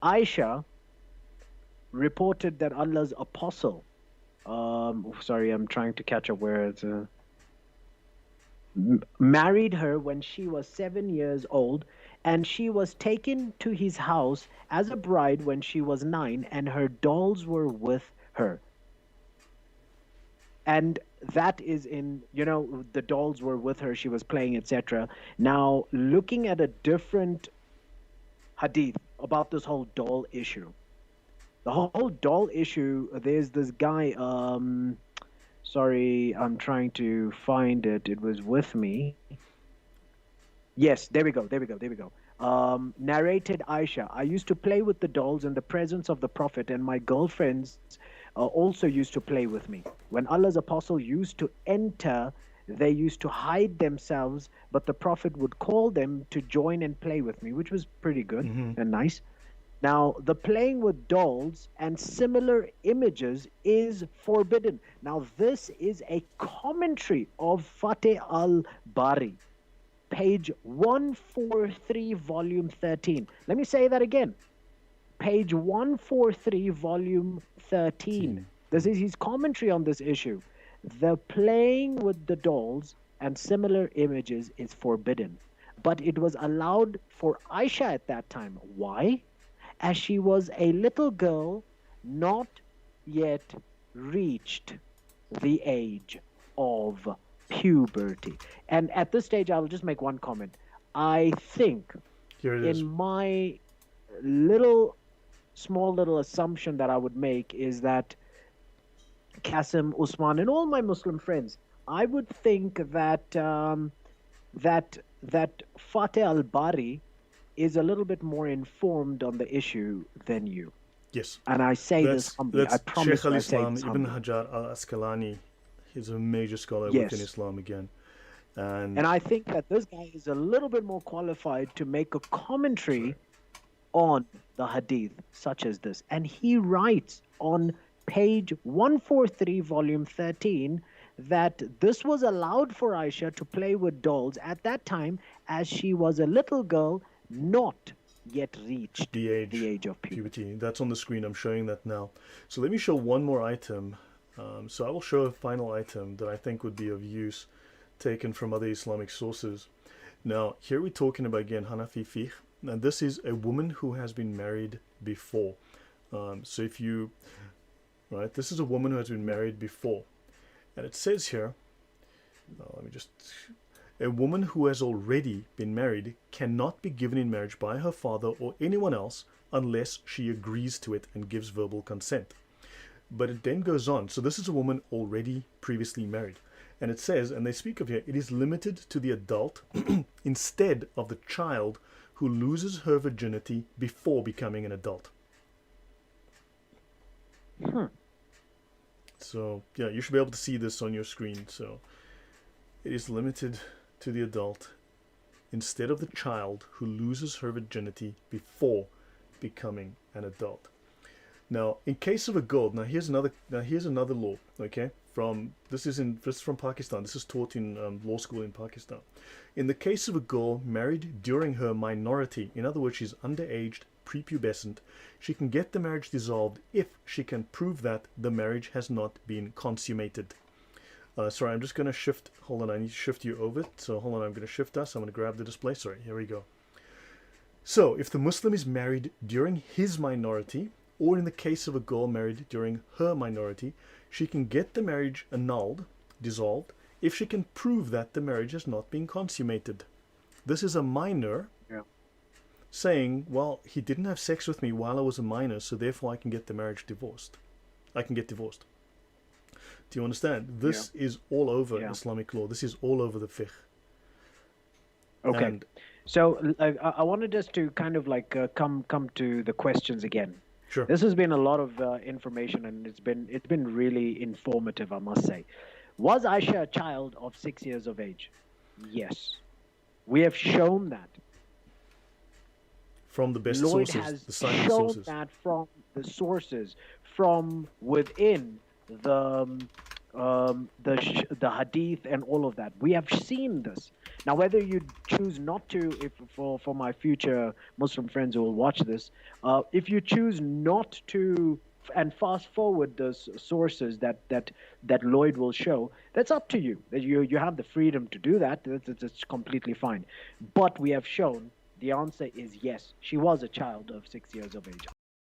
Aisha reported that Allah's apostle, sorry, I'm trying to catch up where it's, married her when she was 7 years old, and she was taken to his house as a bride when she was 9, and her dolls were with her. And that is in, the dolls were with her, she was playing, etc. Now, looking at a different hadith about this whole doll issue. The whole doll issue, there's this guy, sorry, I'm trying to find it. It was with me. Yes, there we go. Narrated Aisha, I used to play with the dolls in the presence of the Prophet, and my girlfriends also used to play with me. When Allah's apostle used to enter, they used to hide themselves, but the Prophet would call them to join and play with me, which was pretty good Mm-hmm. and nice. Now, the playing with dolls and similar images is forbidden. Now, this is a commentary of Fateh al Bari, page 143, volume 13. Let me say that again. Page 143, volume 13. This is his commentary on this issue. The playing with the dolls and similar images is forbidden, but it was allowed for Aisha at that time. Why? As she was a little girl, not yet reached the age of puberty. And at this stage, I will just make one comment. I think, Here it is. in my little, small little assumption that I would make, is that Qasim, Usman, and all my Muslim friends, I would think that that Fateh al Bari is a little bit more informed on the issue than you. Yes. And I say this humbly. I That's promise Sheikh al you, I say Islam this Ibn humbly. Hajar al Asqalani. He's a major scholar within Yes. Islam again. And And I think that this guy is a little bit more qualified to make a sorry. commentary on the hadith, such as this. And he writes on page 143, volume 13, that this was allowed for Aisha to play with dolls at that time, as she was a little girl, not yet reached The the age, age of puberty. puberty. That's on the screen. I'm showing that now. So let me show one more item. So I will show a final item that I think would be of use, taken from other Islamic sources. Now, here we're talking about, again, Hanafi Fiqh. And this is a woman who has been married before. So if you, right, this is a woman who has been married before. And it says here, let me just, a woman who has already been married cannot be given in marriage by her father or anyone else unless she agrees to it and gives verbal consent. But it then goes on. So this is a woman already previously married. And it says, and they speak of here, it is limited to the adult instead of the child who loses her virginity before becoming an adult. So, yeah, you should be able to see this on your screen. So, it is limited to the adult instead of the child who loses her virginity before becoming an adult. Now, in case of a girl, now here's another law. Okay, this is from Pakistan. This is taught in law school in Pakistan. In the case of a girl married during her minority, in other words, she's underage, prepubescent, she can get the marriage dissolved if she can prove that the marriage has not been consummated. Sorry, I'm just going to shift. Hold on, I need to shift you over. So hold on, I'm going to shift us. I'm going to grab the display. Sorry, here we go. So if the Muslim is married during his minority, or in the case of a girl married during her minority, she can get the marriage annulled, dissolved, if she can prove that the marriage has not been consummated. This is a minor saying, well, he didn't have sex with me while I was a minor, so therefore I can get the marriage divorced. I can get divorced. Do you understand? This is all over Islamic law. This is all over the fiqh. Okay. And So I wanted us to kind of like come to the questions again. sure. This has been a lot of information, and it's been really informative, I must say. Was Aisha a child of 6 years of age? Yes. We have shown that. From the best Lloyd sources, has the science shown sources. that from the sources, from within the hadith and all of that. We have seen this. Now, whether you choose not to, if for my future Muslim friends who will watch this, if you choose not to and fast forward the sources that Lloyd will show, that's up to you. That you have the freedom to do that. That's completely fine. But we have shown the answer is yes. She was a child of 6 years of age.